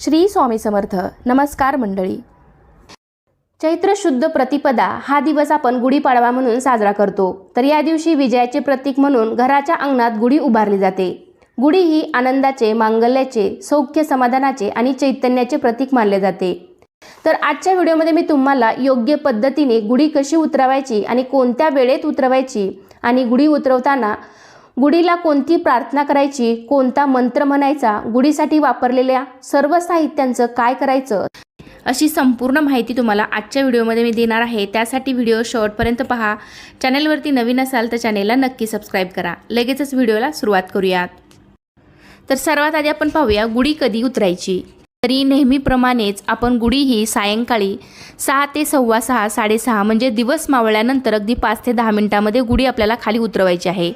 श्री स्वामी समर्थ. नमस्कार मंडळी. चैत्र शुद्ध प्रतिपदा हा दिवस आपण गुढीपाडवा म्हणून साजरा करतो. तर या दिवशी विजयाचे प्रतीक म्हणून घराच्या अंगणात गुढी उभारली जाते. गुढी ही आनंदाचे, मांगल्याचे, सौख्य समाधानाचे आणि चैतन्याचे प्रतीक मानले जाते. तर आजच्या व्हिडिओमध्ये मी तुम्हाला योग्य पद्धतीने गुढी कशी उतरवायची आणि कोणत्या वेळेत उतरवायची आणि गुढी उतरवताना गुढीला कोणती प्रार्थना करायची, कोणता मंत्र म्हणायचा, गुढीसाठी वापरलेल्या सर्व साहित्यांचं काय करायचं, अशी संपूर्ण माहिती तुम्हाला आजच्या व्हिडिओमध्ये मी देणार आहे. त्यासाठी व्हिडिओ शेवटपर्यंत पहा. चॅनलवरती नवीन असाल तर चॅनेलला नक्की सबस्क्राईब करा. लगेचच व्हिडिओला सुरुवात करूयात. तर सर्वात आधी आपण पाहूया गुढी कधी उतरायची. तरी नेहमीप्रमाणेच आपण गुढी ही सायंकाळी 6 ते 6:15 6:30 म्हणजे दिवस मावळल्यानंतर अगदी 5 ते 10 मिनिटांमध्ये गुढी आपल्याला खाली उतरवायची आहे.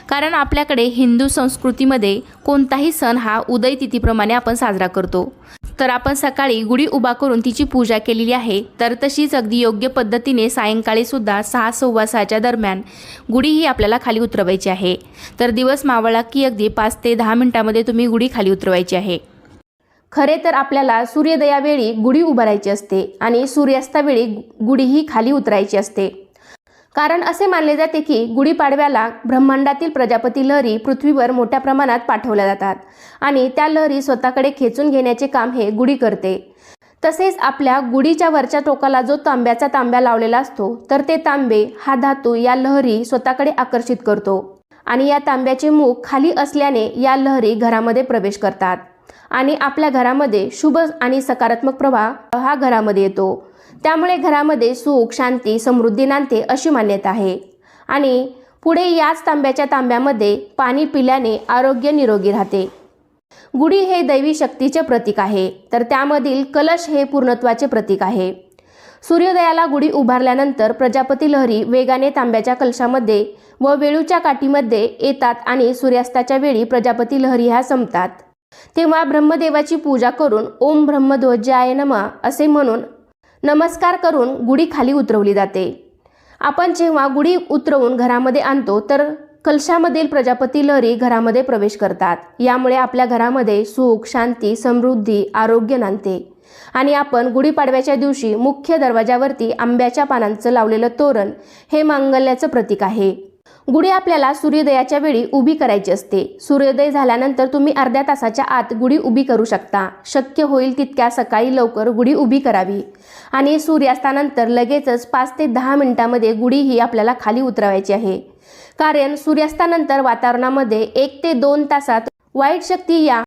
कारण आपल्याकडे हिंदू संस्कृतीमध्ये कोणताही सण हा उदय तिथीप्रमाणे आपण साजरा करतो. तर आपण सकाळी गुढी उभा करून तिची पूजा केलेली आहे. तर तशीच अगदी योग्य पद्धतीने सायंकाळी सुद्धा 6 6:15च्या दरम्यान गुढी ही आपल्याला खाली उतरवायची आहे. तर दिवस मावळला की अगदी 5 ते 10 मिनिटांमध्ये तुम्ही गुढी खाली उतरवायची आहे. खरे तर आपल्याला सूर्योदयावेळी गुढी उभारायची असते आणि सूर्यास्तावेळी गुढी ही खाली उतरायची असते. कारण असे मानले जाते की गुढीपाडव्याला ब्रह्मांडातील प्रजापती लहरी पृथ्वीवर मोठ्या प्रमाणात पाठवल्या जातात आणि त्या लहरी स्वतःकडे खेचून घेण्याचे काम हे गुढी करते. तसेच आपल्या गुढीच्या वरच्या टोकाला जो तांब्याचा तांब्या लावलेला असतो, तर ते तांबे हा धातू या लहरी स्वतःकडे आकर्षित करतो आणि या तांब्याचे मुख खाली असल्याने या लहरी घरामध्ये प्रवेश करतात आणि आपल्या घरामध्ये शुभ आणि सकारात्मक प्रवाह हा घरामध्ये येतो. त्यामुळे घरामध्ये सुख, शांती, समृद्धी नांदते अशी मान्यता आहे. आणि पुढे याच तांब्याच्या तांब्यामध्ये पाणी पिल्याने आरोग्य निरोगी राहते. गुढी हे दैवी शक्तीचे प्रतीक आहे. तर त्यामधील कलश हे पूर्णत्वाचे प्रतीक आहे. सूर्योदयाला गुढी उभारल्यानंतर प्रजापती लहरी वेगाने तांब्याच्या कलशामध्ये व वेळूच्या काठीमध्ये येतात आणि सूर्यास्ताच्या वेळी प्रजापती लहरी ह्या संपतात. तेव्हा ब्रह्मदेवाची पूजा करून ओम ब्रह्मध्वजाय नमः असे म्हणून नमस्कार करून गुढी खाली उतरवली जाते. आपण जेव्हा गुढी उतरवून घरामध्ये आणतो तर कलशामधील प्रजापती लहरी घरामध्ये प्रवेश करतात. यामुळे आपल्या घरामध्ये सुख, शांती, समृद्धी, आरोग्य नांदते. आणि आपण गुढीपाडव्याच्या दिवशी मुख्य दरवाजावरती आंब्याच्या पानांचं लावलेलं तोरण हे मांगल्याचं प्रतीक आहे. गुढी आपल्याला सूर्योदयाच्या वेळी उभी करायची असते. सूर्योदय झाल्यानंतर तुम्ही अर्ध्या तासाच्या आत गुढी उभी करू शकता. शक्य होईल तितक्या सकाळी लवकर गुढी उभी करावी आणि सूर्यास्तानंतर लगेचच 5 ते 10 मिनिटांमध्ये गुढी ही आपल्याला खाली उतरवायची आहे. कारण सूर्यास्तानंतर वातावरणामध्ये 1 ते 2 तासात वाईट शक्ती या